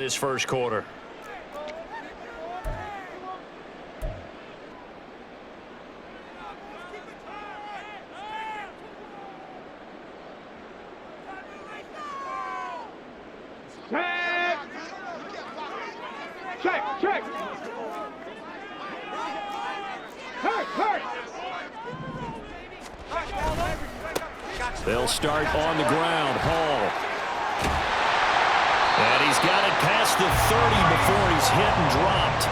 This first quarter. Check. Hurt. They'll start on the ground. Hall. And he's got it past the 30 before he's hit and dropped.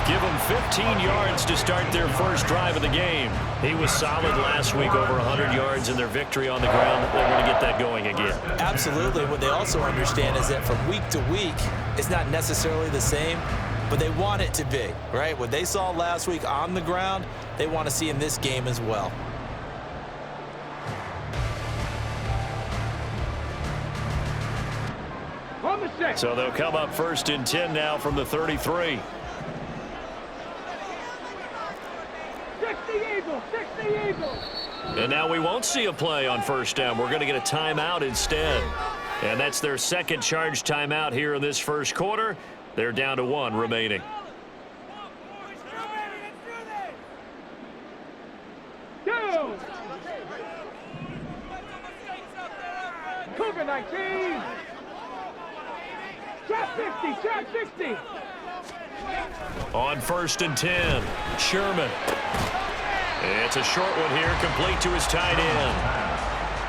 Give them 15 yards to start their first drive of the game. He was solid last week, over 100 yards in their victory on the ground. They're going to get that going again. Absolutely. What they also understand is that from week to week, it's not necessarily the same, but they want it to be, right? What they saw last week on the ground, they want to see in this game as well. So they'll come up 1st and 10 now from the 33. 60 Eagles. And now we won't see a play on 1st down. We're going to get a timeout instead. And that's their second charge timeout here in this first quarter. They're down to 1 remaining. Cougar 19. Trap 60. On 1st and 10, Sherman. It's a short one here, complete to his tight end.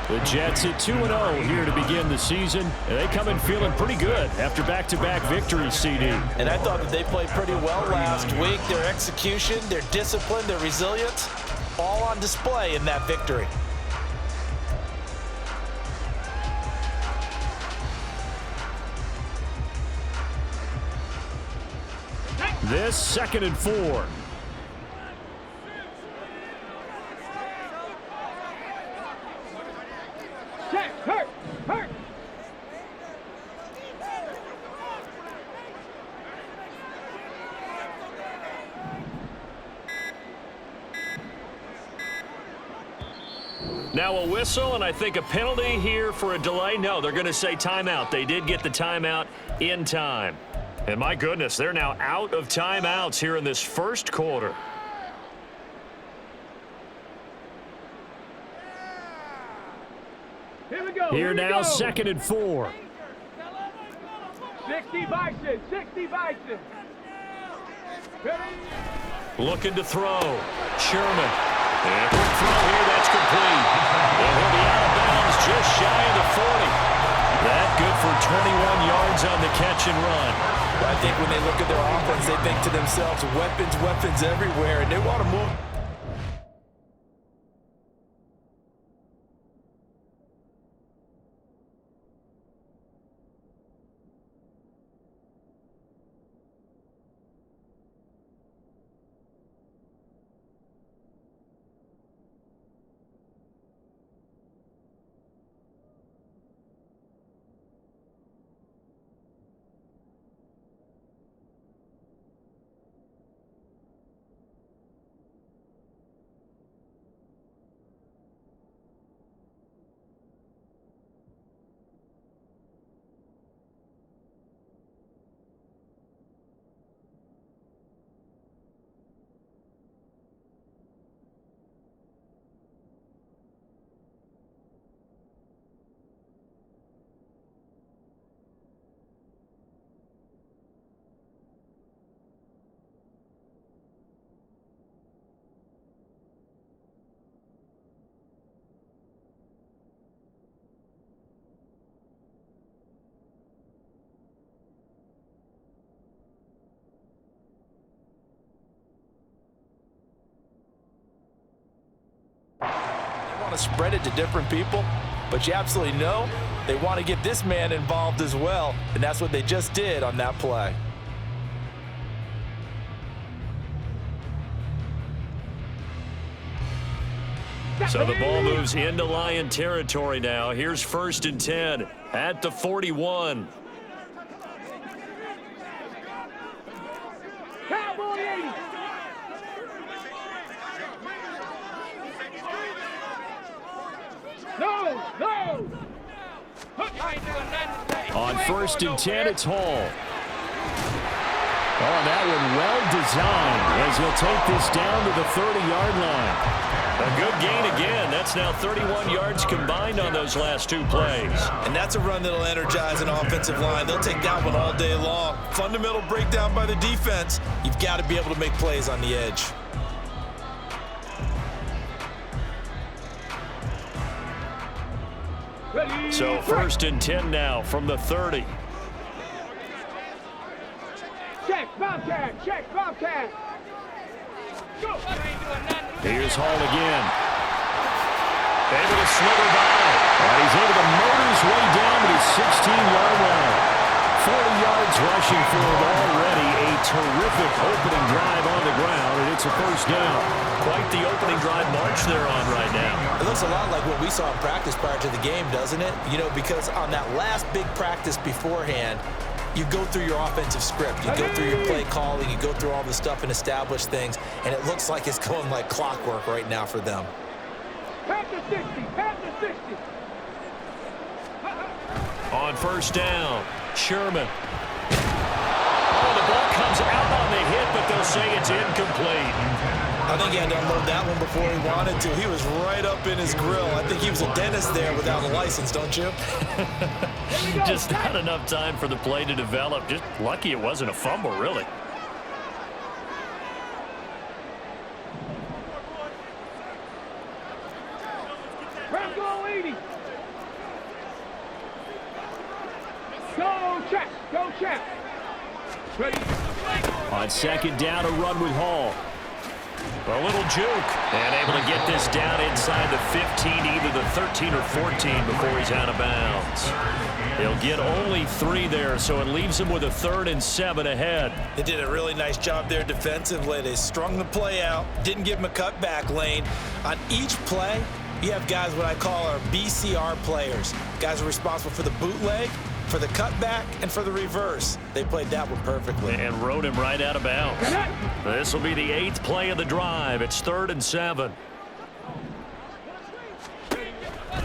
The Jets at 2-0 here to begin the season, and they come in feeling pretty good after back-to-back victories, CD. And I thought that they played pretty well last week. Their execution, their discipline, their resilience, all on display in that victory. This 2nd and 4. Check. Hurt. Now a whistle, and I think a penalty here for a delay. No, they're going to say timeout. They did get the timeout in time. And my goodness, they're now out of timeouts here in this first quarter. Here we go. Here now, 2nd and 4. 60 Bison. Looking to throw. Sherman. And quick throw here, that's complete. And he'll be out of bounds just shy of the 40. That good for 21 yards on the catch and run. I think when they look at their offense, they think to themselves, weapons everywhere, and they want to move. Want to spread it to different people, but you absolutely know they want to get this man involved as well, and that's what they just did on that play. So the ball moves into Lion territory now. Here's 1st and 10 at the 41. On 1st and 10, it's Hall. Oh, that one well designed as he'll take this down to the 30-yard line. A good gain again. That's now 31 yards combined on those last two plays. And that's a run that'll energize an offensive line. They'll take that one all day long. Fundamental breakdown by the defense. You've got to be able to make plays on the edge. So 1st and 10 now from the 30. Check, Bobcat, check, Bobcat. Go. Here's Hall again. Able to slither by. And he's able to motor his way down to his 16-yard line. 40 yards rushing for him already. A terrific opening drive on the ground, and it's a first down. Quite the opening drive march they're on right now. It looks a lot like what we saw in practice prior to the game, doesn't it? You know, because on that last big practice beforehand, you go through your offensive script. You go through your play calling. You go through all the stuff and establish things. And it looks like it's going like clockwork right now for them. Pass to 60, pass to 60. On first down, Sherman. Oh, the ball comes out on the hit, but they'll say it's incomplete. I think he had to unload that one before he wanted to. He was right up in his grill. I think he was a dentist there without a license, don't you? Just not enough time for the play to develop. Just lucky it wasn't a fumble, really. Go 80. Go check, go check. Ready. On second down, a run with Hall. A little juke. And able to get this down inside the 15, either the 13 or 14 before he's out of bounds. He'll get only 3 there, so it leaves him with a 3rd and 7 ahead. They did a really nice job there defensively. They strung the play out, didn't give him a cutback lane. On each play, you have guys what I call our BCR players. Guys are responsible for the bootleg, for the cutback, and for the reverse. They played that one perfectly. And rode him right out of bounds. This will be the 8th play of the drive. It's 3rd and 7.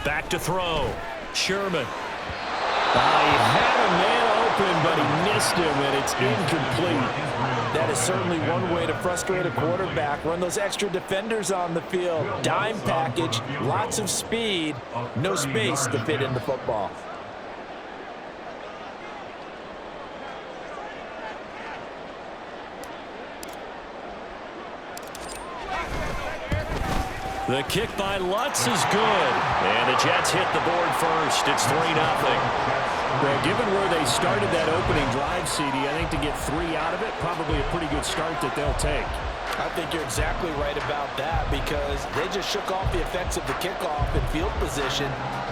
Back to throw. Sherman. He had a man open, but he missed him, and it's incomplete. That is certainly one way to frustrate a quarterback. Run those extra defenders on the field. Dime package, lots of speed, no space to fit in the football. The kick by Lutz is good. And the Jets hit the board first. It's 3-0. Well, given where they started that opening drive, CD, I think to get 3 out of it, probably a pretty good start that they'll take. I think you're exactly right about that because they just shook off the effects of the kickoff in field position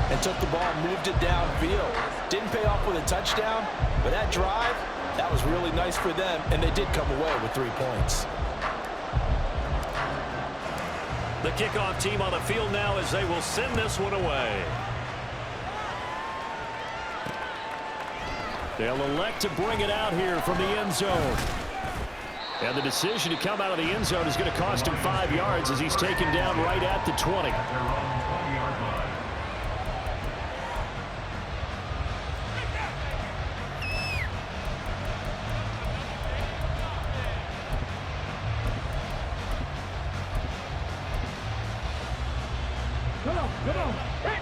and took the ball and moved it downfield. Didn't pay off with a touchdown, but that drive, that was really nice for them, and they did come away with 3 points. The kickoff team on the field now as they will send this one away. They'll elect to bring it out here from the end zone. And the decision to come out of the end zone is going to cost him 5 yards as he's taken down right at the 20. Come on. Hey.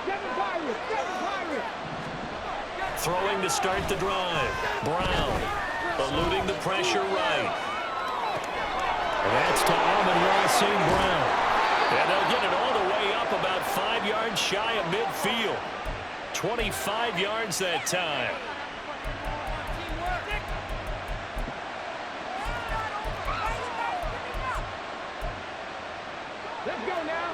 Seven Pirates. Throwing to start the drive. Brown eluding the pressure right. And that's to Amon-Ra St. Brown. And they'll get it all the way up about 5 yards shy of midfield. 25 yards that time. Let's go now.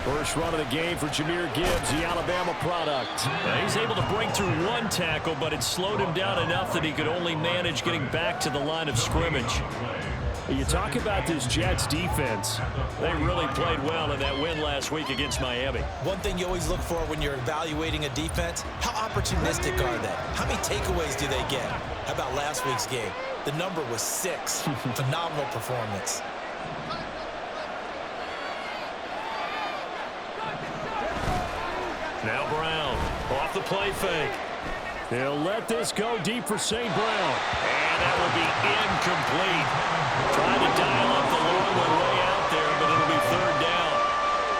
First run of the game for Jahmyr Gibbs, the Alabama product. He's able to break through 1 tackle, but it slowed him down enough that he could only manage getting back to the line of scrimmage. You talk about this Jets defense. They really played well in that win last week against Miami. One thing you always look for when you're evaluating a defense, how opportunistic are they? How many takeaways do they get? How about last week's game? The number was 6. Phenomenal performance. Now Brown off the play fake. He'll let this go deep for St. Brown. And that will be incomplete. Trying to dial up the long one way out there, but it'll be third down.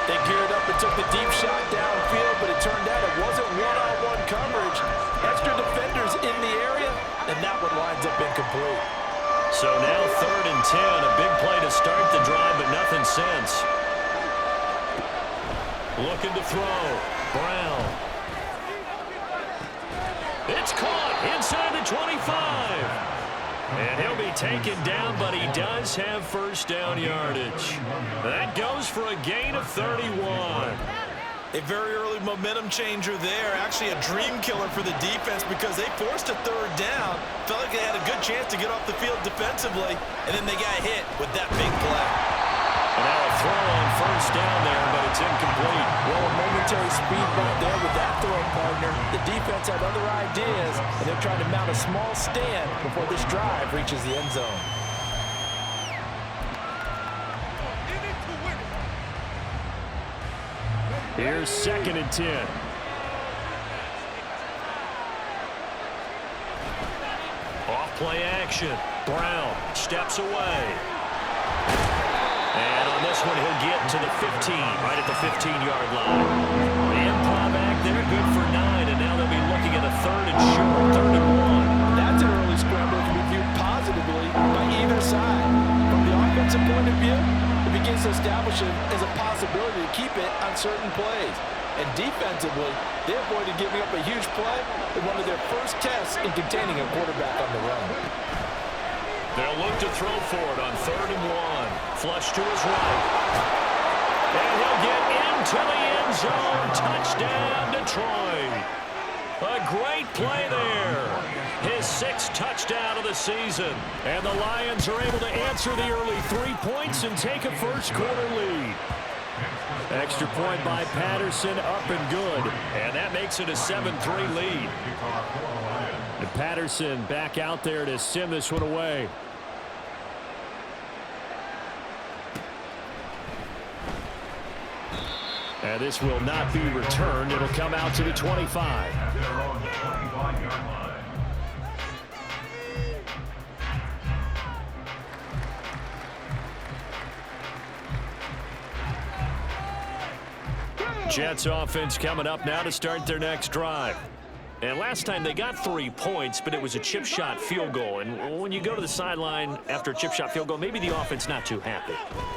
They geared up and took the deep shot downfield, but it turned out it wasn't one-on-one coverage. Extra defenders in the area, and that one lines up incomplete. So now 3rd and 10, a big play to start the drive, but nothing since. Looking to throw. Brown. It's caught inside the 25. And he'll be taken down, but he does have first down yardage. That goes for a gain of 31. A very early momentum changer there. Actually a dream killer for the defense because they forced a 3rd down. Felt like they had a good chance to get off the field defensively, and then they got hit with that big play. And now a throw on first down there, but it's incomplete. Well, a momentary speed bump there with that throw partner. The defense had other ideas, and they're trying to mount a small stand before this drive reaches the end zone. Here's 2nd and 10. Off play action. Brown steps away. And on this one, he'll get to the 15, right at the 15-yard line. The improv act there, good for 9, and now they'll be looking at a 3rd and short, 3rd and 1. That's an early scramble that can be viewed positively by either side. From the offensive point of view, it begins to establish it as a possibility to keep it on certain plays. And defensively, they avoided giving up a huge play in one of their first tests in containing a quarterback on the run. They'll look to throw for it on 3rd and 1. Flush to his right. And he'll get into the end zone. Touchdown, Detroit. A great play there. His 6th touchdown of the season. And the Lions are able to answer the early 3 points and take a first-quarter lead. Extra point by Patterson, up and good. And that makes it a 7-3 lead. And Patterson back out there to send this one away. And this will not be returned. It'll come out to the 25. Jets offense coming up now to start their next drive. And last time they got 3 points, but it was a chip shot field goal. And when you go to the sideline after a chip shot field goal, maybe the offense not too happy.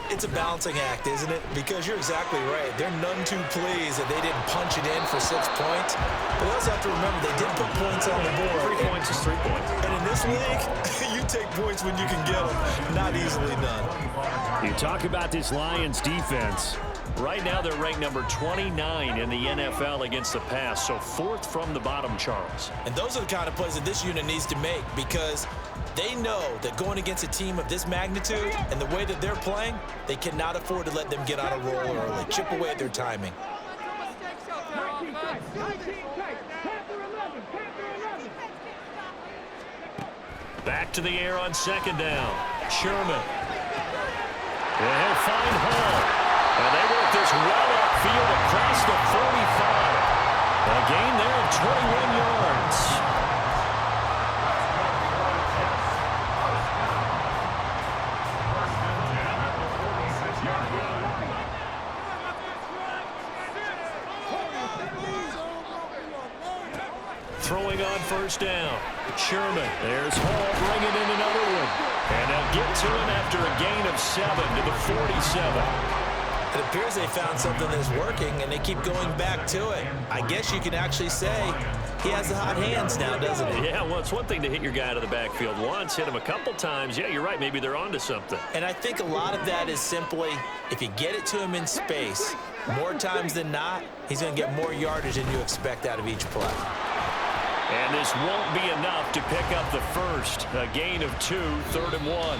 It's a balancing act, isn't it? Because you're exactly right. They're none too pleased that they didn't punch it in for 6 points. But they also have to remember they did put points on the board. 3 points is 3 points. And in this league, you take points when you can get them. Not easily done. You talk about this Lions defense. Right now they're ranked number 29 in the NFL against the pass, so 4th from the bottom, Charles. And those are the kind of plays that this unit needs to make because they know that going against a team of this magnitude and the way that they're playing, they cannot afford to let them get on a roll early. Chip away at their timing. 19 tight. 19 tight. Panther 11. Panther 11. Back to the air on 2nd down. Sherman. And he'll find Hall. And they work this well upfield across the 45. A gain there of 21 yards. Throwing on 1st down. Sherman. There's Hall bringing in another one. And they'll get to him after a gain of 7 to the 47. It appears they found something that's working, and they keep going back to it. I guess you can actually say he has the hot hands now, doesn't he? Yeah, well, it's one thing to hit your guy out of the backfield once, hit him a couple times. Yeah, you're right. Maybe they're onto something. And I think a lot of that is simply if you get it to him in space, more times than not, he's going to get more yardage than you expect out of each play. And this won't be enough to pick up the first. A gain of 2, 3rd and 1.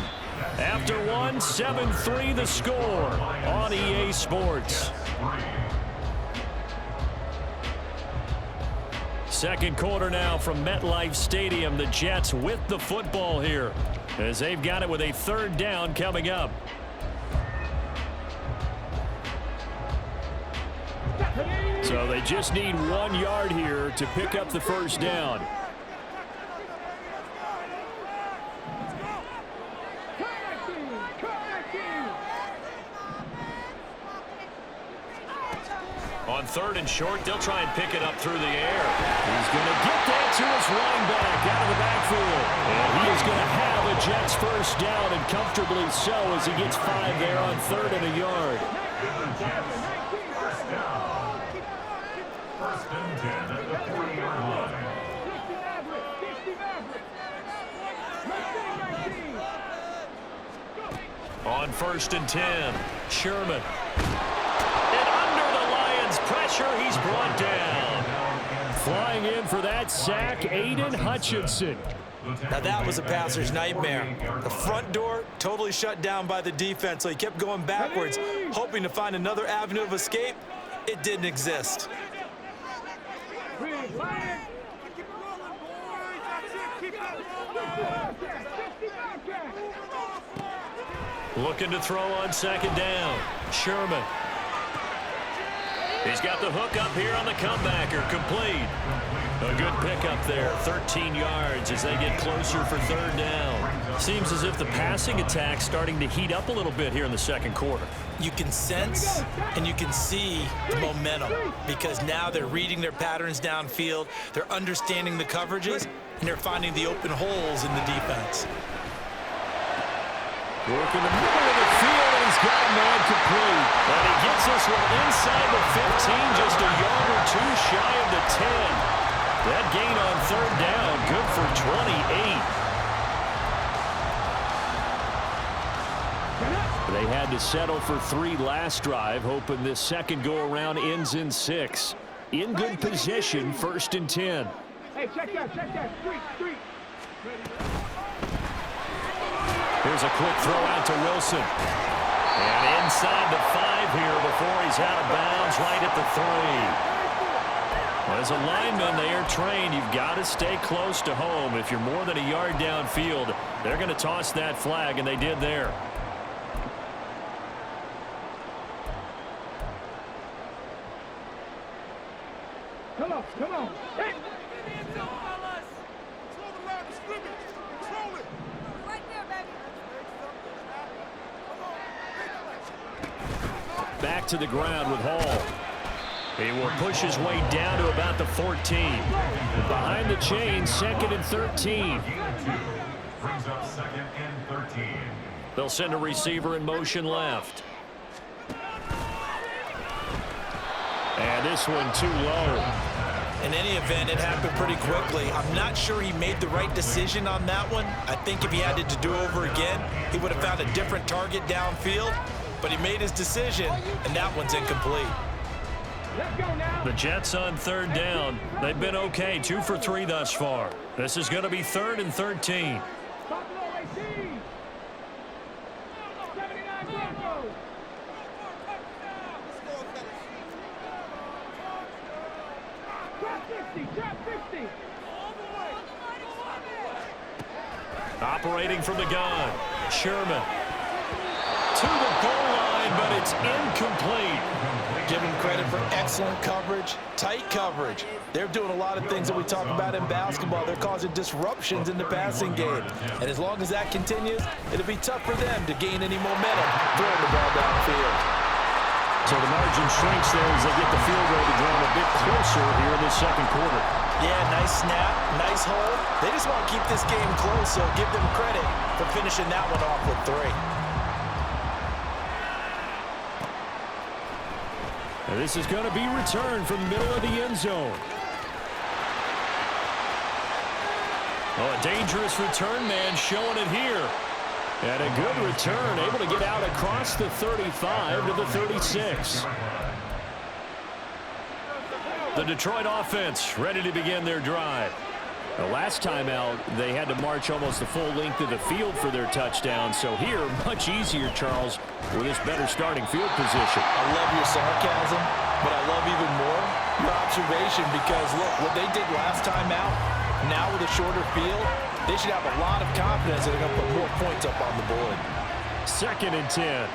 After 1, 7-3 the score on EA Sports. Second quarter now from MetLife Stadium. The Jets with the football here as they've got it with a 3rd down coming up. So they just need 1 yard here to pick up the first down. On 3rd and short, they'll try and pick it up through the air. He's going to get that to his running back out of the backfield. And he is going to have a Jets first down, and comfortably so, as he gets 5 there on 3rd and a yard. First and 10 at the 40-yard line. On 1st and 10, Sherman. And under the Lions' pressure, he's brought down. Flying in for that sack, Aiden Hutchinson. Now that was a passer's nightmare. The front door totally shut down by the defense, so he kept going backwards, hoping to find another avenue of escape. It didn't exist. Looking to throw on 2nd down. Sherman. He's got the hook up here on the comebacker. Complete. A good pickup there. 13 yards as they get closer for 3rd down. Seems as if the passing attack's starting to heat up a little bit here in the 2nd quarter. You can sense and you can see the momentum because now they're reading their patterns downfield, they're understanding the coverages, and they're finding the open holes in the defense. Work in the middle of the field, and he's got a man complete. And he gets this one inside the 15, just a yard or 2 shy of the 10. That gain on 3rd down, good for 28. They had to settle for 3 last drive, hoping this second go-around ends in 6. In good position, 1st and 10. Hey, check that. Street. Here's a quick throw out to Wilson. And inside the 5 here before he's out of bounds, right at the 3. As a lineman, they are trained. You've got to stay close to home. If you're more than a yard downfield, they're going to toss that flag, and they did there. Come on. Hey. Back to the ground with Hall. He will push his way down to about the 14. Behind the chain, 2nd and 13. Brings up 2nd and 13. They'll send a receiver in motion left. And this one too low. In any event, it happened pretty quickly. I'm not sure he made the right decision on that one. I think if he had it to do over again, he would have found a different target downfield. But he made his decision, and that one's incomplete. The Jets on 3rd down. They've been okay, 2 for 3 thus far. This is going to be 3rd and 13. Operating from the gun, Sherman. To the goal line, but it's incomplete. Give him credit for excellent coverage, tight coverage. They're doing a lot of things that we talk about in basketball. They're causing disruptions in the passing game. And as long as that continues, it'll be tough for them to gain any momentum throwing the ball downfield. So the margin shrinks there as they get the field goal to draw a bit closer here in the 2nd quarter. Yeah, nice snap, nice hold. They just want to keep this game close, so give them credit for finishing that one off with 3. And this is going to be returned from the middle of the end zone. Oh, a dangerous return man showing it here. And a good return, able to get out across the 35 to the 36. The Detroit offense ready to begin their drive. The last time out, they had to march almost the full length of the field for their touchdown. So here, much easier, Charles, with this better starting field position. I love your sarcasm, but I love even more your observation because, look, what they did last time out, now with a shorter field, they should have a lot of confidence that they're going to put more points up on the board. 2nd and 10.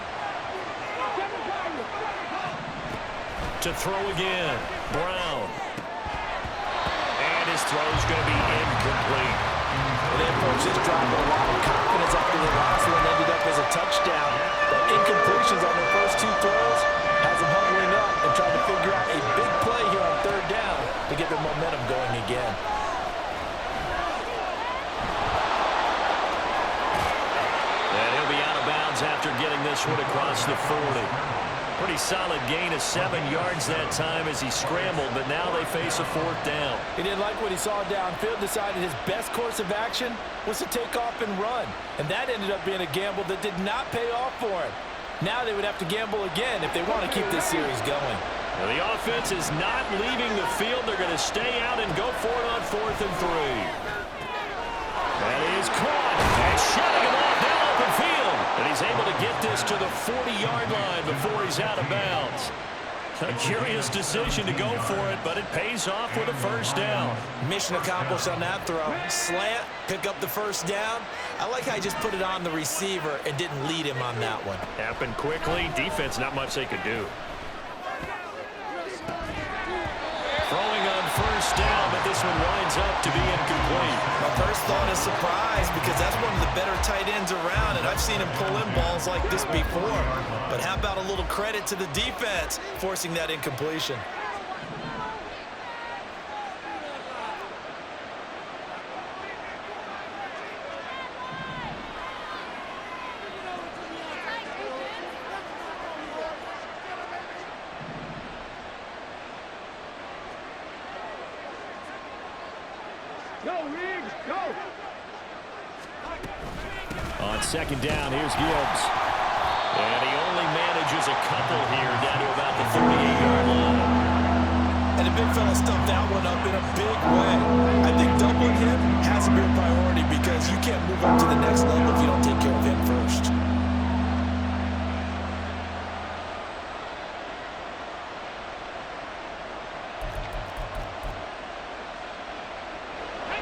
To throw again. Brown. And his throw's going to be incomplete. And they approached this drive with a lot of confidence after the last one ended up as a touchdown. But incompletions on their first two throws has them huddling up and trying to figure out a big play here on third down to get their momentum going again. And he'll be out of bounds after getting this one across the 40. Pretty solid gain of 7 yards that time as he scrambled, but now they face a fourth down. He didn't like what he saw downfield, decided his best course of action was to take off and run. And that ended up being a gamble that did not pay off for him. Now they would have to gamble again if they want to keep this series going. Well, the offense is not leaving the field. They're going to stay out and go for it on 4th and 3. That is caught. And shutting him off down open field. And he's able to get this to the 40-yard line before he's out of bounds. A curious decision to go for it, but it pays off with a first down. Mission accomplished on that throw. Slant, pick up the first down. I like how he just put it on the receiver and didn't lead him on that one. Happened quickly. Defense, not much they could do. Throwing on first down, but this one winds up to be incomplete. My first thought is surprise because that's one of the better tight ends around, and I've seen him pull in balls like this before. But how about a little credit to the defense forcing that incompletion? Go, Riggs, go! On second down, here's Gibbs. And he only manages a couple here down to about the 38-yard line. And the big fella stuffed that one up in a big way. I think doubling him has to be a priority because you can't move up to the next level if you don't take care of him first.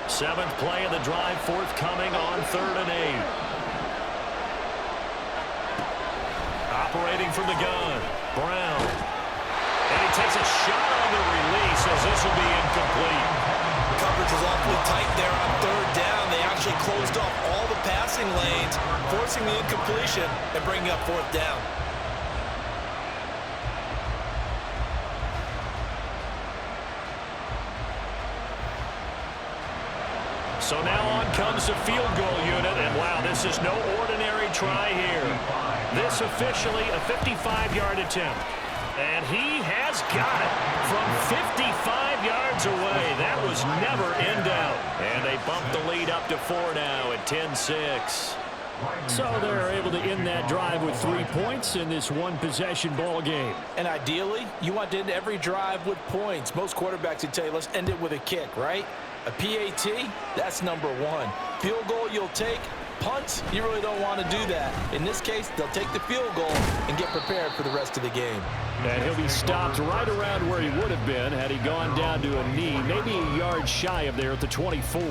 Seventh play of the drive forthcoming on 3rd and 8. Operating from the gun, Brown. And he takes a shot on the release as this will be incomplete. Coverage was awfully tight there on 3rd down. They actually closed off all the passing lanes, forcing the incompletion and bringing up 4th down. So now on comes the field goal unit, and wow, this is no ordinary try here. This officially a 55-yard attempt. And he has got it from 55 yards away. That was never in doubt. And they bump the lead up to 4 now at 10-6. So they're able to end that drive with 3 points in this one-possession ball game. And ideally, you want to end every drive with points. Most quarterbacks would tell you, let's end it with a kick, right? A PAT, that's number 1. Field goal you'll take. Punts, you really don't want to do that. In this case, they'll take the field goal and get prepared for the rest of the game. And he'll be stopped right around where he would have been had he gone down to a knee, maybe a yard shy of there at the 24.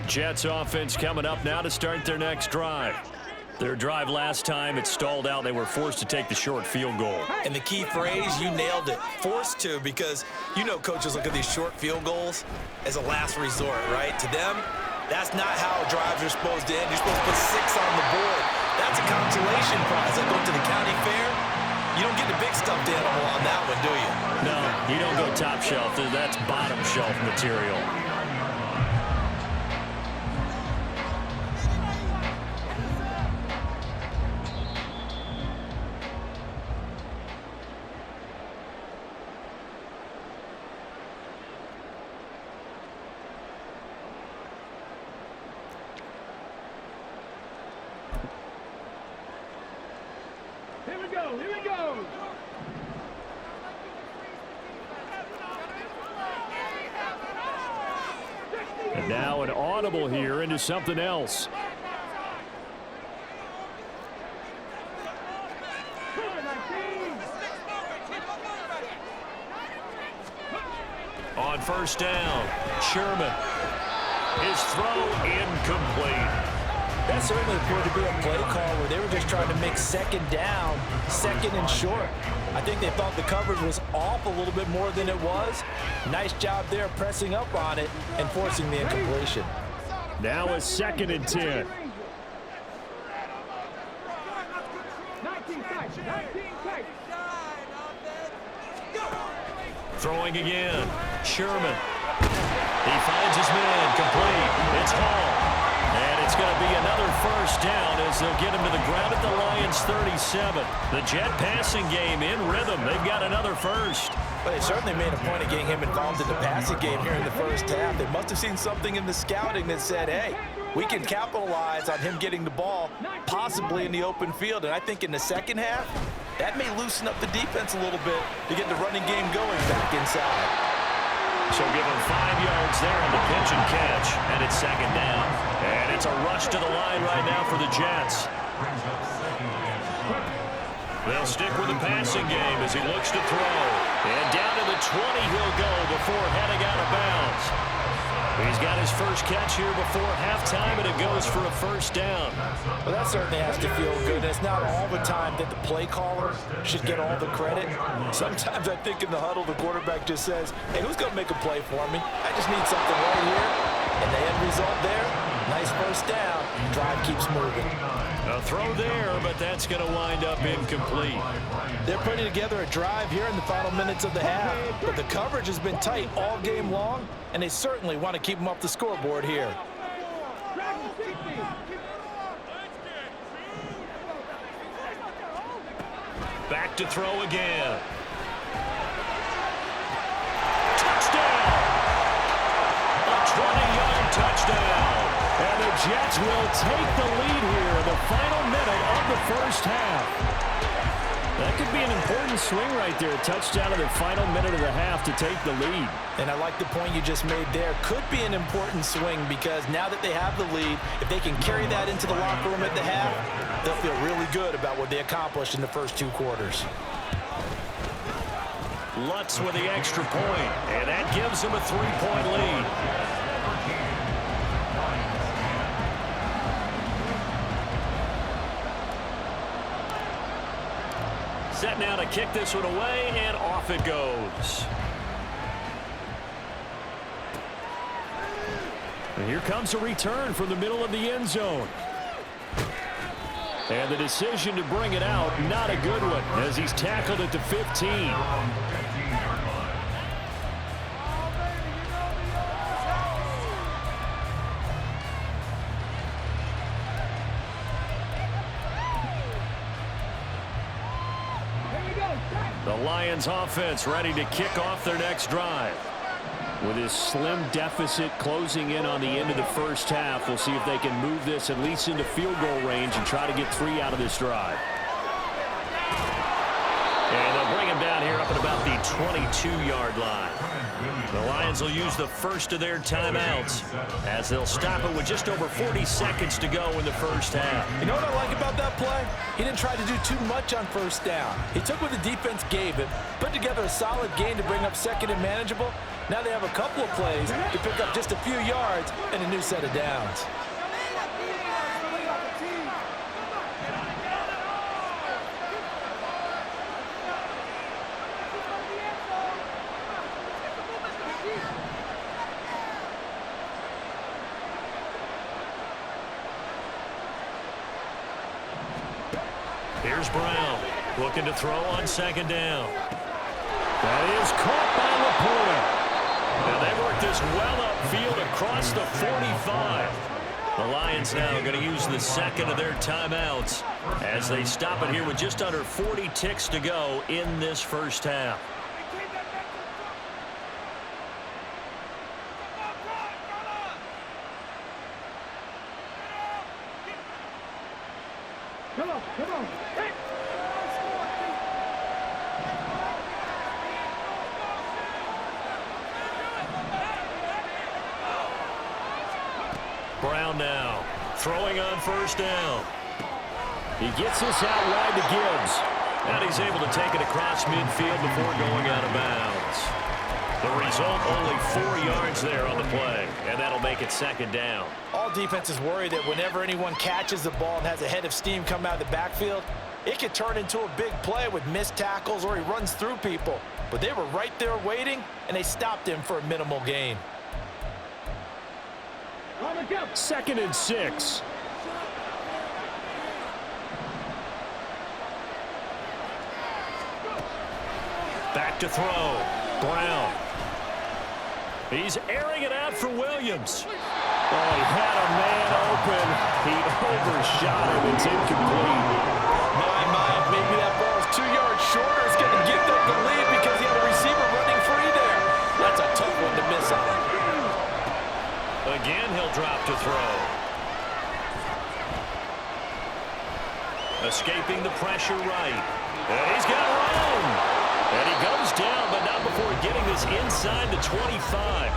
Jets offense coming up now to start their next drive. Their drive last time, it stalled out. They were forced to take the short field goal. And the key phrase, you nailed it, forced to, because you know coaches look at these short field goals as a last resort, right? To them, that's not how drives are supposed to end. You're supposed to put 6 on the board. That's a consolation prize. Like going to the county fair, you don't get the big stuffed animal on that one, do you? No, you don't go top shelf. That's bottom shelf material. Here we go, here we go! And now an audible here into something else. On first down, Sherman. His throw incomplete. That certainly appeared to be a play call where they were just trying to make second down, second and short. I think they thought the coverage was off a little bit more than it was. Nice job there pressing up on it and forcing the incompletion. Now a 2nd and 10. 19 tight, 19 tight. Throwing again, Sherman. He finds his man, complete. It's Hall. And it's going to be another first down as they'll get him to the ground at the Lions' 37. The Jet passing game in rhythm. They've got another first. But they certainly made a point of getting him involved in the passing game here in the first half. They must have seen something in the scouting that said, hey, we can capitalize on him getting the ball, possibly in the open field. And I think in the second half, that may loosen up the defense a little bit to get the running game going back inside. So give him 5 yards there on the pitch and catch, and it's 2nd down. And it's a rush to the line right now for the Jets. They'll stick with the passing game as he looks to throw. And down to the 20 he'll go before heading out of bounds. He's got his first catch here before halftime, and it goes for a first down. Well, that certainly has to feel good. It's not all the time that the play caller should get all the credit. Sometimes I think in the huddle, the quarterback just says, hey, who's going to make a play for me? I just need something right here. And the end result there, nice first down. Drive keeps moving. A throw there, but that's going to wind up incomplete. They're putting together a drive here in the final minutes of the half, but the coverage has been tight all game long, and they certainly want to keep them off the scoreboard here. Back to throw again. Touchdown! A 20-yard touchdown. And the Jets will take the lead here in the final minute of the first half. That could be an important swing right there. A touchdown in the final minute of the half to take the lead. And I like the point you just made there. Could be an important swing because now that they have the lead, if they can carry that into the locker room at the half, they'll feel really good about what they accomplished in the first 2 quarters. Lutz with the extra point, and that gives them a 3-point lead. Set now to kick this one away, and off it goes. And here comes a return from the middle of the end zone. And the decision to bring it out, not a good one, as he's tackled at the 15. The Lions offense ready to kick off their next drive. With his slim deficit closing in on the end of the first half, we'll see if they can move this at least into field goal range and try to get 3 out of this drive. And they'll bring him down here up at about the 22-yard line. The Lions will use the first of their timeouts as they'll stop it with just over 40 seconds to go in the first half. You know what I like about that play? He didn't try to do too much on first down. He took what the defense gave him, put together a solid gain to bring up second and manageable. Now they have a couple of plays to pick up just a few yards and a new set of downs. Here's Brown looking to throw on second down. That is caught by Laporta. Now they work this well upfield across the 45. The Lions now going to use the second of their timeouts as they stop it here with just under 40 ticks to go in this first half. Come on, come on. Hey. Brown now throwing on first down. He gets this out wide to Gibbs. And he's able to take it across midfield before going out of bounds. The result, only 4 yards there on the play, and that'll make it second down. All defenses worry that whenever anyone catches the ball and has a head of steam come out of the backfield, it could turn into a big play with missed tackles or he runs through people. But they were right there waiting, and they stopped him for a minimal gain. 2nd and 6. Back to throw. Brown. He's airing it out for Williams. Oh, he had a man open. He overshot him. It's incomplete. Maybe that ball is 2 yards shorter. It's going to give them the lead because he had a receiver running free there. That's a tough one to miss on. Again, he'll drop to throw. Escaping the pressure right. And he's got room. And he goes down, but not before getting this inside the 25.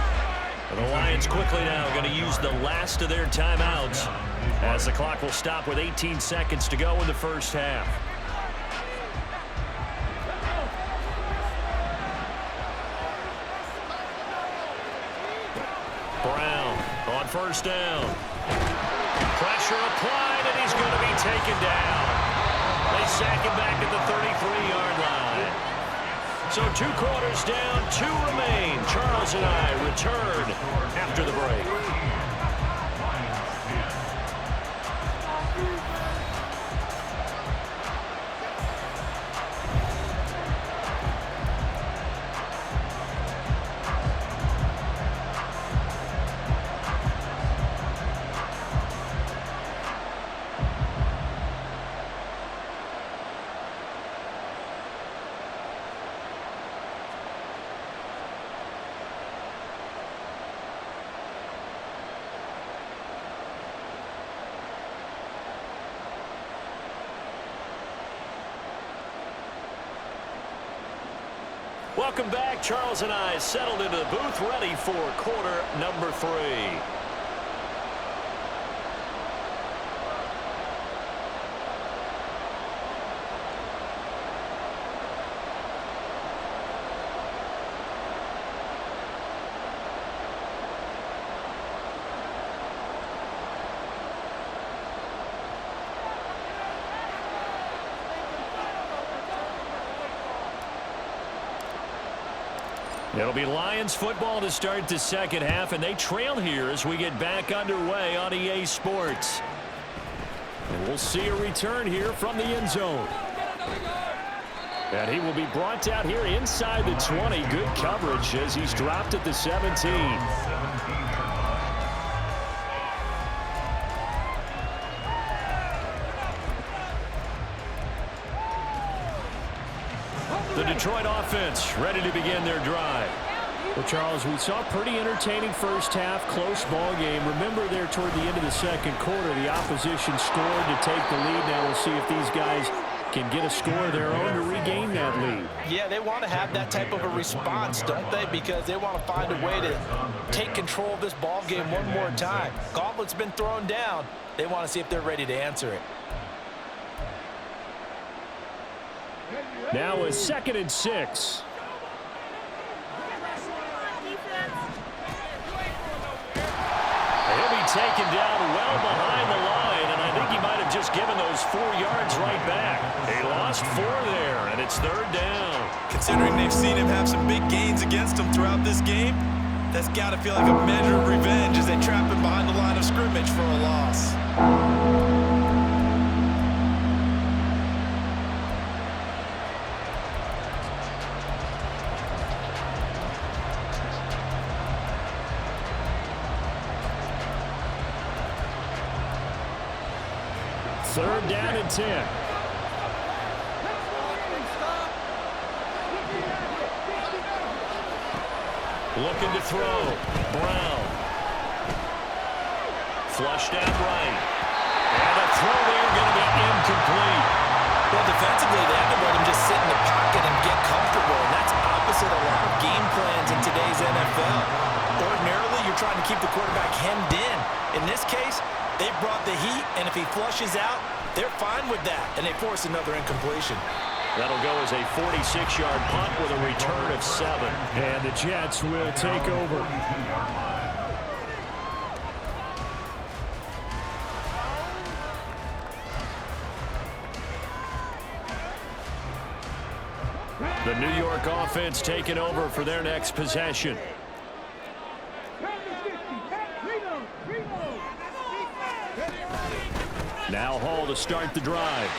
And the Lions quickly now going to use the last of their timeouts as the clock will stop with 18 seconds to go in the first half. Brown on first down. Pressure applied, and he's going to be taken down. They sack him back at the 33-yard line. So 2 quarters down, 2 remain. Charles and I return after the break. Welcome back. Charles and I settled into the booth, ready for quarter number 3. It'll be Lions football to start the second half, and they trail here as we get back underway on EA Sports. And we'll see a return here from the end zone. And he will be brought down here inside the 20. Good coverage as he's dropped at the 17. The Detroit offense ready to begin their drive. Well, Charles, we saw a pretty entertaining first half, close ball game. Remember there toward the end of the second quarter, the opposition scored to take the lead. Now we'll see if these guys can get a score of their own to regain that lead. Yeah, they want to have that type of a response, don't they? Because they want to find a way to take control of this ball game one more time. Gauntlet's been thrown down. They want to see if they're ready to answer it. Now a 2nd and 6. He'll be taken down well behind the line, and I think he might have just given those 4 yards right back. He lost 4 there, and it's 3rd down. Considering they've seen him have some big gains against them throughout this game, that's got to feel like a measure of revenge as they trap him behind the line of scrimmage for a loss. Third down and 10. Looking to throw. Brown. Flushed out right. And a throw there going to be incomplete. Well, defensively, they haven't let him just sit in the pocket and get comfortable, and that's opposite a lot of game plans in today's NFL. Ordinarily, you're trying to keep the quarterback hemmed in. In this case, they brought the heat, and if he flushes out, they're fine with that, and they force another incompletion. That'll go as a 46-yard punt with a return of 7. And the Jets will take over. The New York offense taking over for their next possession. Now Hall to start the drive.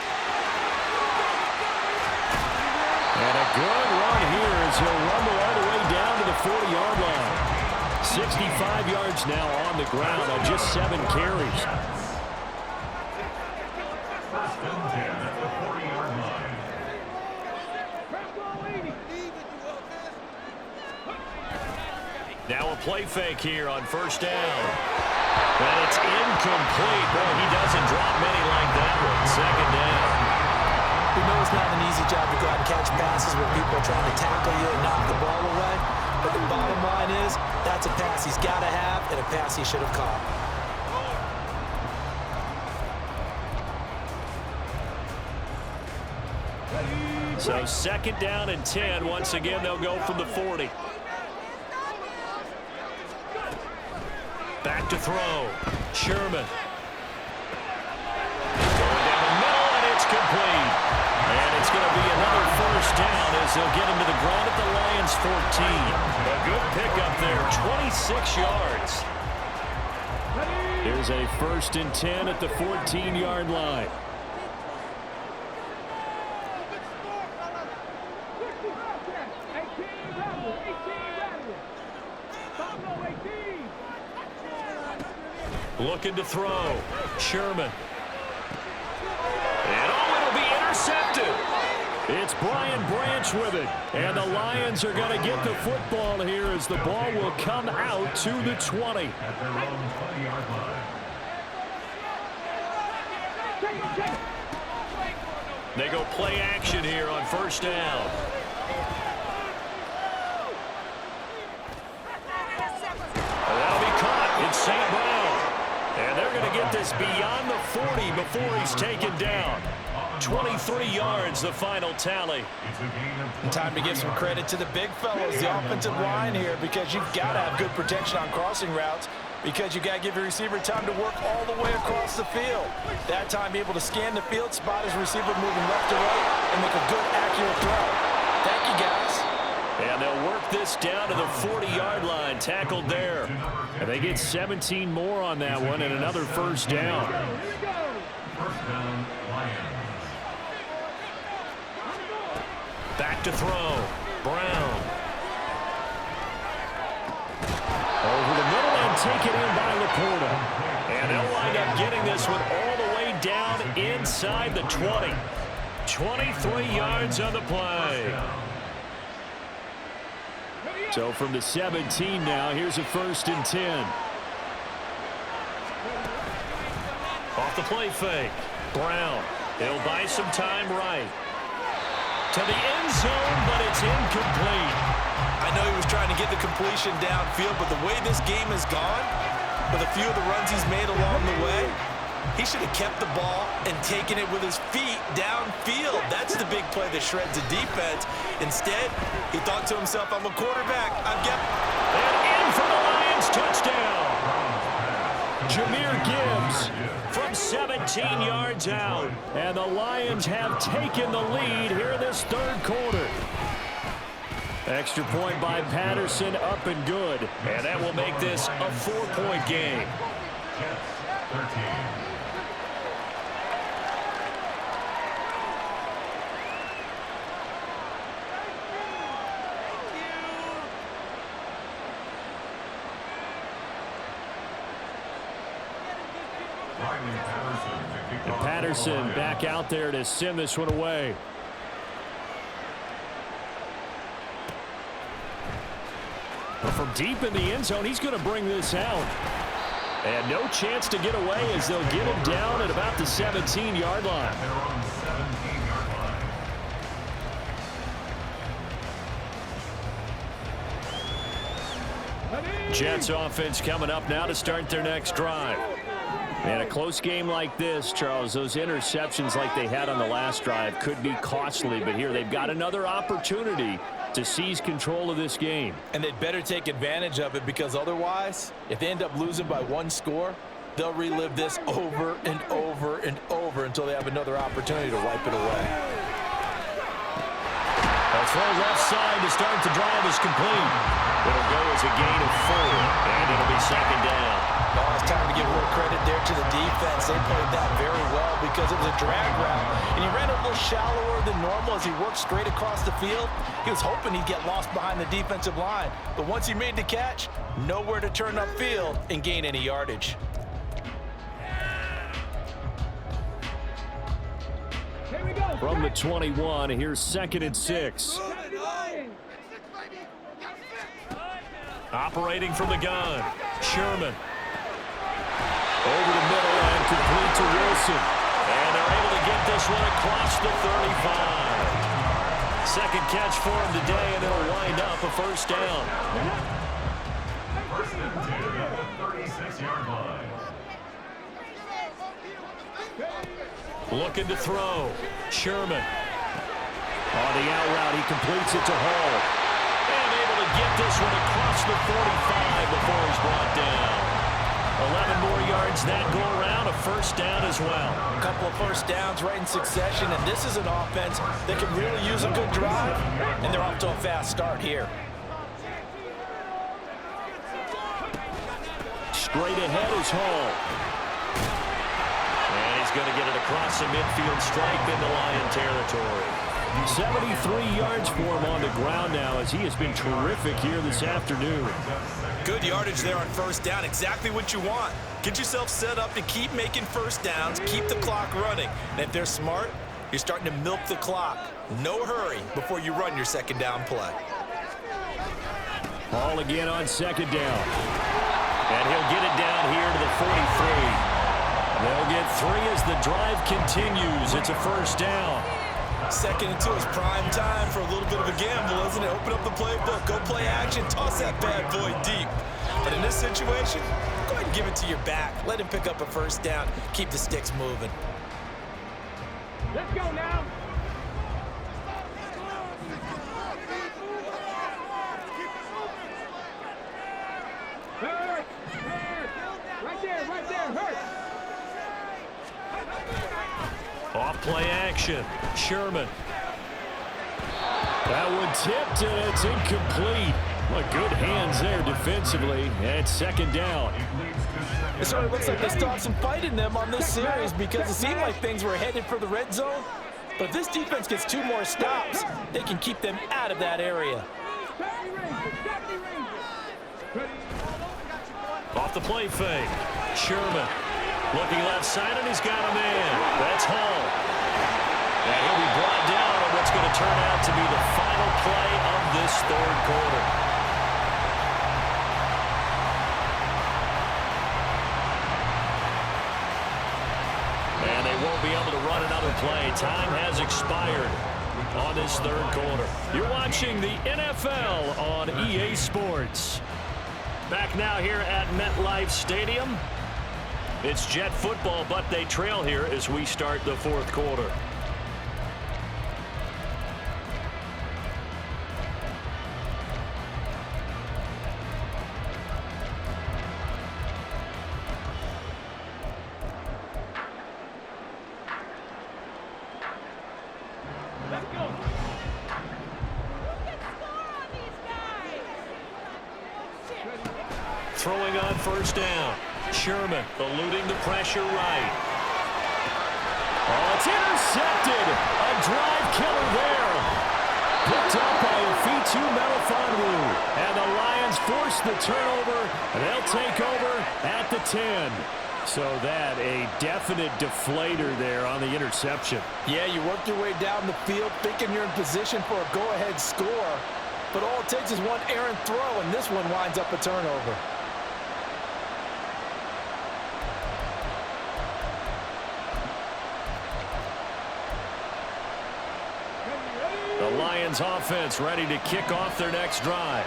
And a good run here as he'll rumble all the way down to the 40-yard line. 65 yards now on the ground on just 7 carries. First and 10 at the 40-yard line. Now a play fake here on first down. And it's incomplete. Boy, he doesn't drop many like that one. Second down. We know it's not an easy job to go out and catch passes where people are trying to tackle you and knock the ball away. But the bottom line is, that's a pass he's got to have and a pass he should have caught. So second down and 10. Once again, they'll go from the 40. Back to throw. Sherman. Going down the middle, and it's complete. And it's going to be another first down as they'll get him to the ground at the Lions' 14. A good pickup there, 26 yards. Here's a first and 10 at the 14-yard line. Looking to throw. Sherman. And it'll be intercepted. It's Brian Branch with it. And the Lions are going to get the football here as the ball will come out to the 20. At their own 20-yard line. They go play action here on first down. That'll be caught. It's St. Brown. And they're going to get this beyond the 40 before he's taken down. 23 yards, the final tally. And time to give some credit to the big fellows, the offensive line here, because you've got to have good protection on crossing routes, because you've got to give your receiver time to work all the way across the field. That time, be able to scan the field, spot his receiver moving left to right, and make a good, accurate throw. Thank you, guys. And they'll work this down to the 40-yard line, tackled there. And they get 17 more on that one and another first down. First down, Lions. Back to throw. Brown. Over the middle and taken in by Laporta. And they'll wind up getting this one all the way down inside the 20. 23 yards on the play. So from the 17 now, here's a first and 10. Off the play fake. Brown. He'll buy some time right. To the end zone, but it's incomplete. I know he was trying to get the completion downfield, but the way this game has gone, with a few of the runs he's made along the way, he should have kept the ball and taken it with his feet downfield. That's the big play that shreds the defense. Instead, he thought to himself, I'm a quarterback. I'm getting... And in for the Lions, touchdown. Jahmyr Gibbs from 17 yards out. And the Lions have taken the lead here in this third quarter. Extra point by Patterson, up and good. And that will make this a 4-point game. Jets, 13. And Patterson back out there to send this one away. But from deep in the end zone, he's going to bring this out. And no chance to get away as they'll get him down at about the 17-yard line. They're on the 17-yard line. Jets offense coming up now to start their next drive. And a close game like this, Charles, those interceptions like they had on the last drive could be costly, but here they've got another opportunity to seize control of this game. And they'd better take advantage of it, because otherwise, if they end up losing by one score, they'll relive this over and over and over until they have another opportunity to wipe it away. A throw left side to start the drive is complete. It'll go as a gain of 4, and it'll be second down. Oh, it's time to give more credit there to the defense. They played that very well because it was a drag route, and he ran a little shallower than normal as he worked straight across the field. He was hoping he'd get lost behind the defensive line, but once he made the catch, nowhere to turn upfield and gain any yardage. Here we go. From the 21, here's 2nd and 6. Operating from the gun, Sherman. Over the middle and complete to Wilson. And they're able to get this one across the 35. Second catch for him today, and it'll wind up a first down. First and 10 at the 36-yard line. Looking to throw, Sherman. On the out route, he completes it to Hall. And able to get this one across the 45 before he's brought down. 11 more yards that go around, a first down as well. A couple of first downs right in succession, and this is an offense that can really use a good drive, and they're off to a fast start here. Straight ahead is Hall. And he's going to get it across the midfield stripe into Lion territory. 73 yards for him on the ground now, as he has been terrific here this afternoon. Good yardage there on first down, exactly what you want. Get yourself set up to keep making first downs, keep the clock running. And if they're smart, you're starting to milk the clock. No hurry before you run your second down play. Hall again on second down. And he'll get it down here to the 43. They'll get 3 as the drive continues. It's a first down. 2nd and 2 is prime time for a little bit of a gamble, isn't it? Open up the playbook, go play action, toss that bad boy deep. But in this situation, go ahead and give it to your back. Let him pick up a first down. Keep the sticks moving. Let's go now. Hurt. Right there, hurt. Off play action, Sherman. That one tipped, and it's incomplete. Well, good hands there defensively, and second down. It certainly looks like they still have some fight in them on this series, because it seemed like things were headed for the red zone. But if this defense gets 2 more stops, they can keep them out of that area. Off the play fake, Sherman. Looking left side, and he's got a man. That's Hall. And he'll be brought down on what's going to turn out to be the final play of this third quarter. And they won't be able to run another play. Time has expired on this third quarter. You're watching the NFL on EA Sports. Back now here at MetLife Stadium. It's Jet football, but they trail here as we start the fourth quarter. Let's go. Throwing on first down. Sherman eluding the pressure right. Oh, it's intercepted. A drive killer there. Picked up by Fitu Melifonwu. And the Lions force the turnover, and they'll take over at the 10. So that a definite deflator there on the interception. Yeah, you work your way down the field thinking you're in position for a go-ahead score. But all it takes is one errant throw, and this one winds up a turnover. The Lions offense ready to kick off their next drive.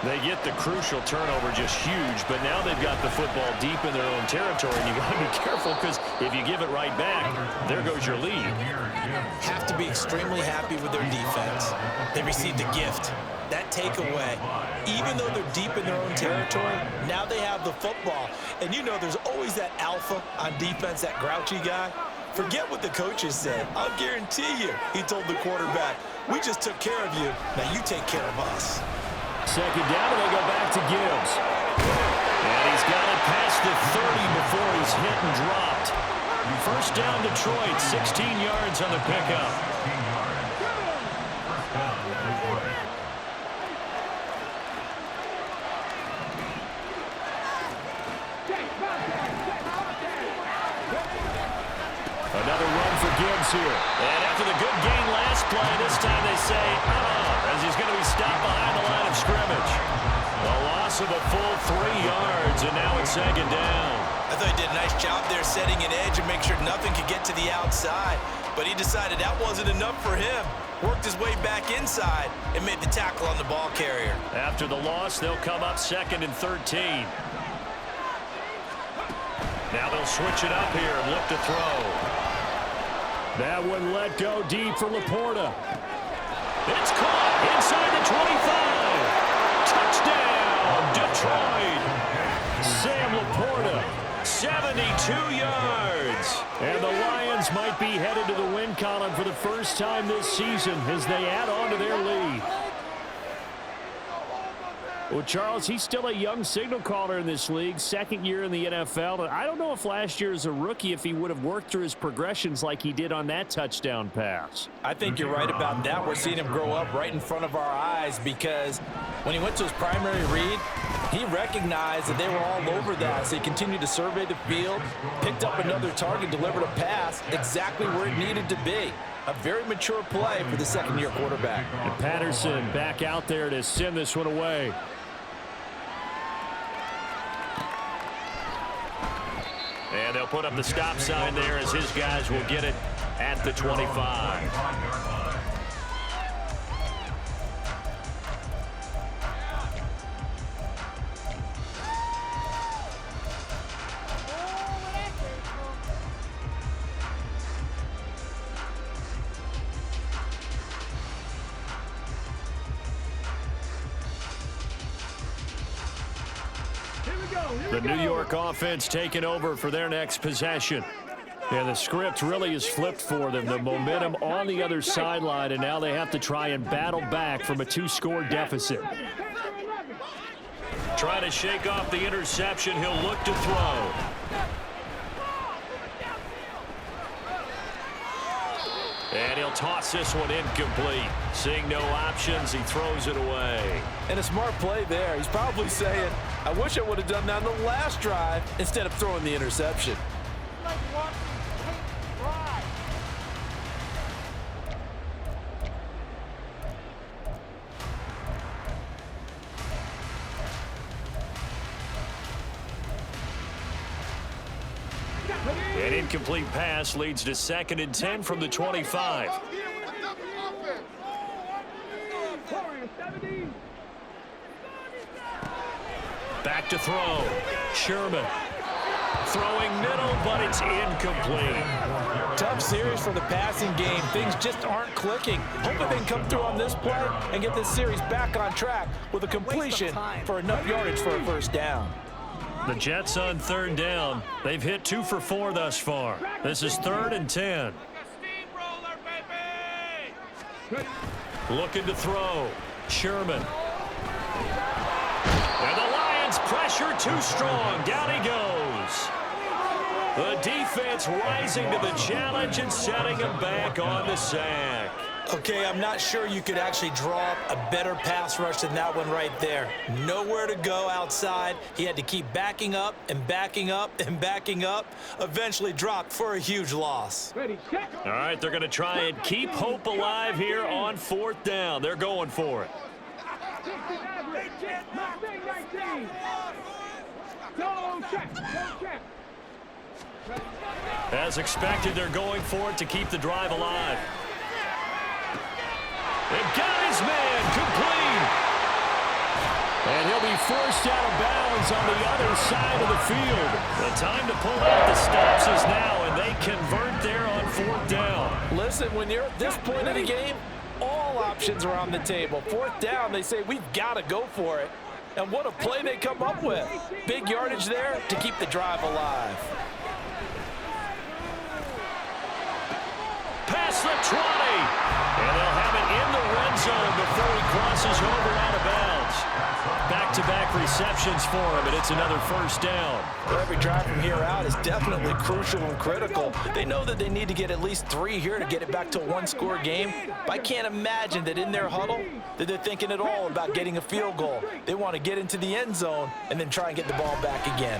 They get the crucial turnover, just huge, but now they've got the football deep in their own territory, and you got to be careful because if you give it right back, there goes your lead. Have to be extremely happy with their defense. They received a gift. That takeaway, even though they're deep in their own territory, now they have the football. And you know there's always that alpha on defense, that grouchy guy. Forget what the coaches said. I'll guarantee you, he told the quarterback, we just took care of you. Now you take care of us. Second down, and they go back to Gibbs. And he's got it past the 30 before he's hit and dropped. First down, Detroit, 16 yards on the pickup. Another run for Gibbs here. And after the good gain last play, this time they say, as he's going to be stopped behind the line of scrimmage. A loss of a full 3 yards, and now it's second down. I thought he did a nice job there setting an edge and make sure nothing could get to the outside. But he decided that wasn't enough for him. Worked his way back inside and made the tackle on the ball carrier. After the loss, they'll come up 2nd and 13. Now they'll switch it up here and look to throw. That one let go deep for Laporta. It's caught inside the 25. Touchdown, Detroit. Sam Laporta, 72 yards. And the Lions might be headed to the win column for the first time this season as they add on to their lead. Well, Charles, he's still a young signal caller in this league, second year in the NFL. And I don't know if last year as a rookie, if he would have worked through his progressions like he did on that touchdown pass. I think you're right about that. We're seeing him grow up right in front of our eyes because when he went to his primary read, he recognized that they were all over that. So he continued to survey the field, picked up another target, delivered a pass exactly where it needed to be. A very mature play for the second-year quarterback. And Patterson back out there to send this one away. And they'll put up the stop sign there as his guys will get it at the 25. The New York offense taking over for their next possession. And the script really is flipped for them. The momentum on the other sideline, and now they have to try and battle back from a 2-score deficit. Trying to shake off the interception. He'll look to throw. And he'll toss this one incomplete. Seeing no options, he throws it away. And a smart play there. He's probably saying, I wish I would have done that on the last drive instead of throwing the interception. An incomplete pass leads to 2nd and 10 from the 25. Back to throw. Sherman. Throwing middle, but it's incomplete. Tough series for the passing game. Things just aren't clicking. Hoping they can come through on this play and get this series back on track with a completion for enough yardage for a first down. The Jets on 3rd down. They've hit 2 for 4 thus far. This is 3rd and 10. Looking to throw. Sherman. And the Lions pressure too strong. Down he goes. The defense rising to the challenge and setting him back on the sack. Okay, I'm not sure you could actually draw up a better pass rush than that one right there. Nowhere to go outside. He had to keep backing up and backing up and backing up. Eventually dropped for a huge loss. All right, they're going to try and keep hope alive here on 4th down. They're going for it. As expected, they're going for it to keep the drive alive. They got his man complete. And he'll be forced out of bounds on the other side of the field. The time to pull out the stops is now, and they convert there on 4th down. Listen, when you're at this point of the game, all options are on the table. 4th down, they say, we've got to go for it. And what a play they come up with. Big yardage there to keep the drive alive. Past the 20. And they'll have it in the red zone before he crosses over out of bounds. Back-to-back receptions for him, and it's another 1st down. Every drive from here out is definitely crucial and critical. They know that they need to get at least 3 here to get it back to a 1-score game. But I can't imagine that in their huddle that they're thinking at all about getting a field goal. They want to get into the end zone and then try and get the ball back again.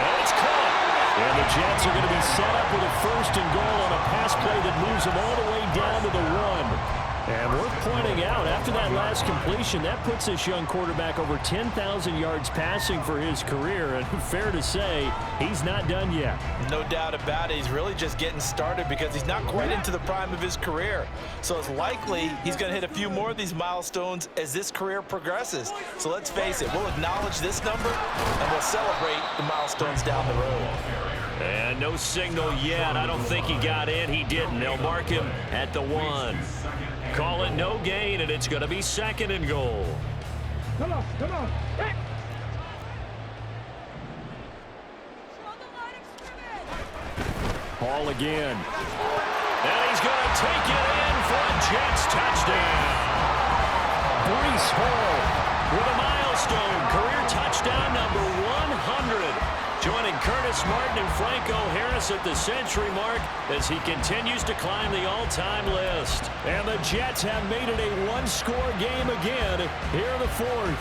And it's caught. And the Jets are going to be set up with a 1st and goal on a pass play that moves them all the way down to the 1. And we're pointing out, after that last completion, that puts this young quarterback over 10,000 yards passing for his career. And fair to say, he's not done yet. No doubt about it. He's really just getting started because he's not quite into the prime of his career. So it's likely he's going to hit a few more of these milestones as this career progresses. So let's face it, we'll acknowledge this number and we'll celebrate the milestones down the road. And no signal yet. I don't think he got in. He didn't. They'll mark him at the 1. Call it no gain, and it's going to be 2nd and goal. Come on, come on. Hall again. And he's going to take it in for a Jets touchdown. Breece Hall with a milestone. Career touchdown number 100. Joining Curtis Martin and Franco Harris at the century mark as he continues to climb the all-time list. And the Jets have made it a 1-score game again here in the 4th.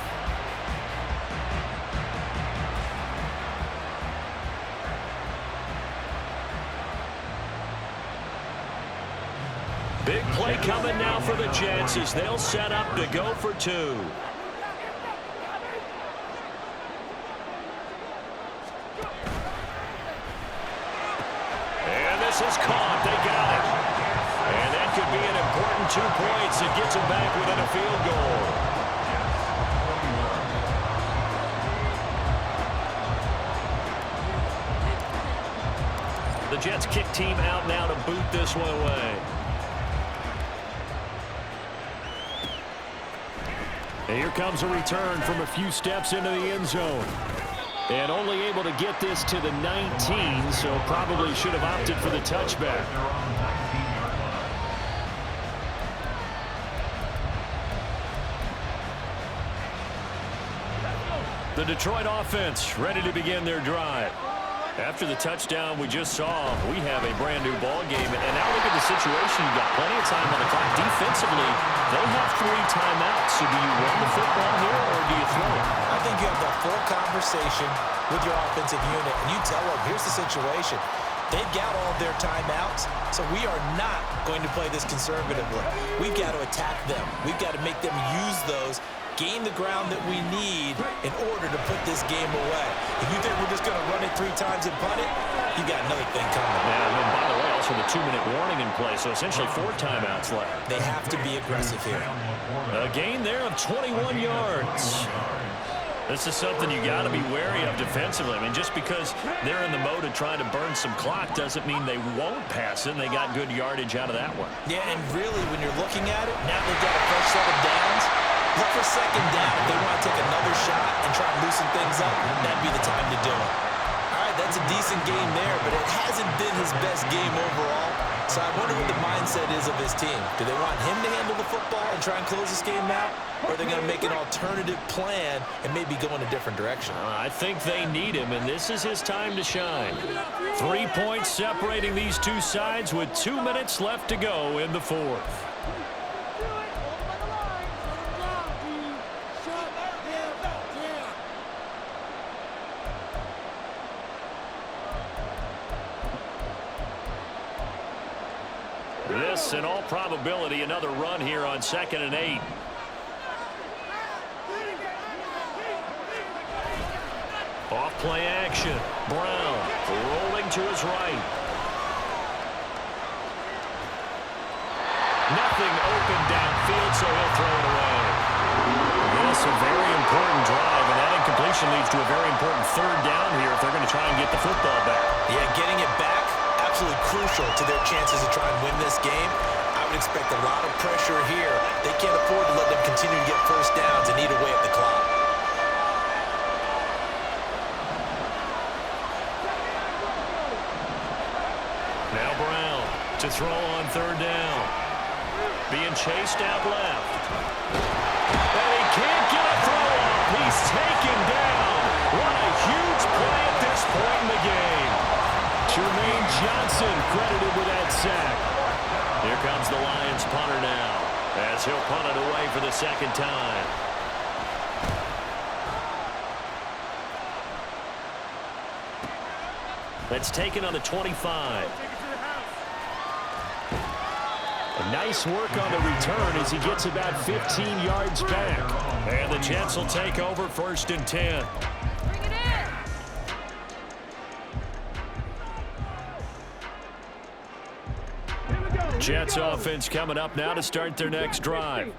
Big play coming now for the Jets as they'll set up to go for 2. This is caught. They got it. And that could be an important 2 points that gets them back within a field goal. The Jets kick team out now to boot this one away. And here comes a return from a few steps into the end zone. And only able to get this to the 19, so probably should have opted for the touchback. The Detroit offense ready to begin their drive. After the touchdown we just saw, we have a brand new ball game. And now look at the situation. You've got plenty of time on the clock. Defensively, they have 3 timeouts. So do you run the football here or do you throw it? I think you have that full conversation with your offensive unit, and you tell them, here's the situation. They've got all of their timeouts, so we are not going to play this conservatively. We've got to attack them. We've got to make them use those, gain the ground that we need in order to put this game away. If you think we're just going to run it 3 times and punt it, you got another thing coming. Yeah, and then, by the way, also the 2-minute warning in play, so essentially 4 timeouts left. They have to be aggressive here. A gain there of 21 yards. This is something you got to be wary of defensively. I mean, just because they're in the mode of trying to burn some clock doesn't mean they won't pass it, and they got good yardage out of that one. Yeah, and really, when you're looking at it, now they've got a fresh set of downs. Look for 2nd down. If they want to take another shot and try and loosen things up, that'd be the time to do it. All right, that's a decent game there, but it hasn't been his best game overall. So I wonder what the mindset is of his team. Do they want him to handle the football and try and close this game out? Or are they going to make an alternative plan and maybe go in a different direction? I think they need him, and this is his time to shine. 3 points separating these two sides with 2 minutes left to go in the 4th. This, in all probability, another run here on 2nd and 8. Off play action. Brown rolling to his right. Nothing open downfield, so he'll throw it away. conversion leads to a very important third down here if they're going to try and get the football back. Yeah, getting it back, absolutely crucial to their chances to try and win this game. I would expect a lot of pressure here. They can't afford to let them continue to get first downs and eat away at the clock. Now Brown to throw on third down. Being chased out left. And he can't get a throw off. He's taken down. What a huge play at this point in the game. Jermaine Johnson credited with that sack. Here comes the Lions punter now as he'll punt it away for the second time. That's taken on the 25. Nice work on the return as he gets about 15 yards back. And the Jets will take over 1st and 10. Bring it in. Jets offense coming up now to start their next drive.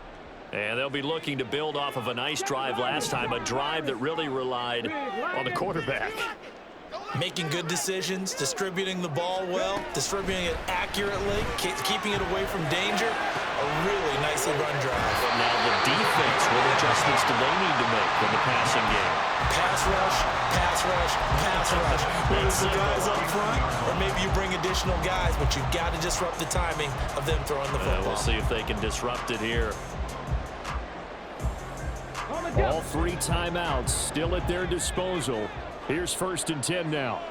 And they'll be looking to build off of a nice drive last time, a drive that really relied on the quarterback. Making good decisions, distributing the ball well, distributing it accurately, keeping it away from danger. A really nicely run drive. Now the defense, what adjustments do they need to make in the passing game? Pass rush, pass rush, pass rush. Whether it's the guys up front or maybe you bring additional guys, but you've got to disrupt the timing of them throwing the football. We'll see if they can disrupt it here. All 3 timeouts still at their disposal. Here's 1st and 10 now.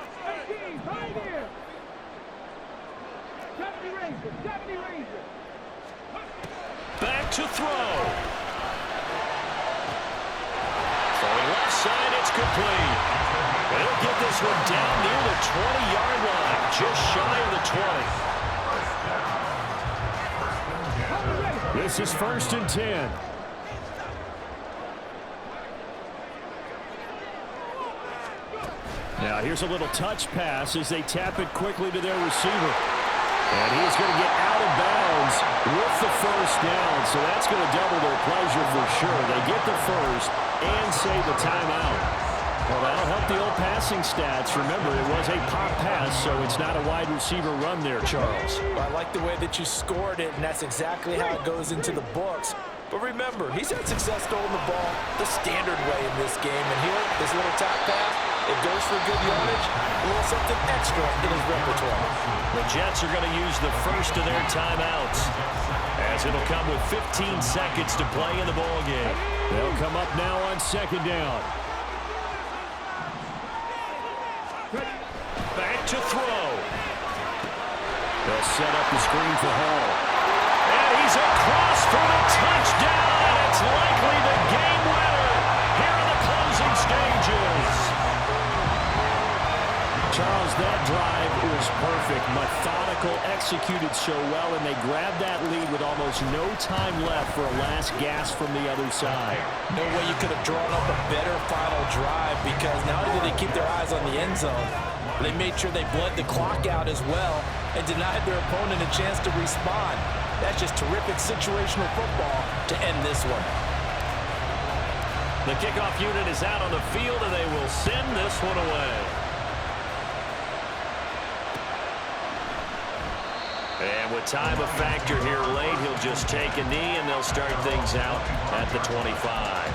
Back to throw. Throwing left side, it's complete. They'll get this one down near the 20-yard line, just shy of the 20. This is 1st and 10. Now here's a little touch pass as they tap it quickly to their receiver. And he's going to get out of bounds with the first down. So that's going to double their pleasure for sure. They get the first and save the timeout. Well, that'll help the old passing stats. Remember, it was a pop pass, so it's not a wide receiver run there, Charles. Well, I like the way that you scored it, and that's exactly how it goes into the books. But remember, he's had success throwing the ball the standard way in this game. And here, this little top pass, it goes for good yardage, a little something extra in his repertoire. The Jets are going to use the first of their timeouts, as it'll come with 15 seconds to play in the ball game. They'll come up now on 2nd down. Back to throw. They'll set up the screen for Hall. And he's across for the touchdown. It's likely the game winner here in the closing stages. Charles, that drive was perfect. Methodical, executed so well, and they grabbed that lead with almost no time left for a last gasp from the other side. No way you could have drawn up a better final drive, because not only did they keep their eyes on the end zone, they made sure they bled the clock out as well and denied their opponent a chance to respond. That's just terrific situational football to end this one. The kickoff unit is out on the field, and they will send this one away. And with time a factor here late, he'll just take a knee, and they'll start things out at the 25.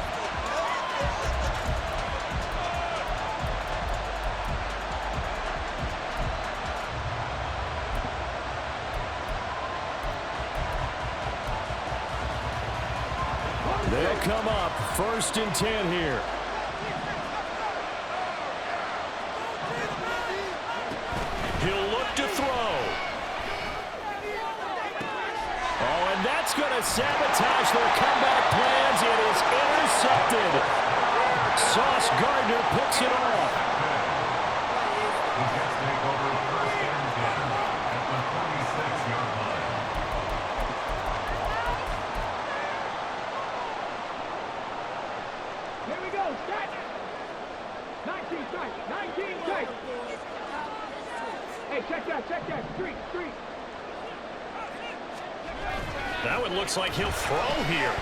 They'll come up 1st and 10 here. He'll look to throw. Oh, and that's going to sabotage their comeback plans. It is intercepted. Sauce Gardner picks it off. Here we go. Start. 19 tight. 19 tight. Hey, check that. Check that. Street. That one looks like he'll throw here.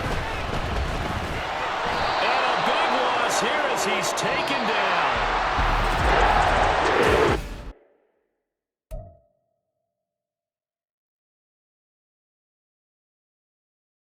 And a big loss here as he's taken down.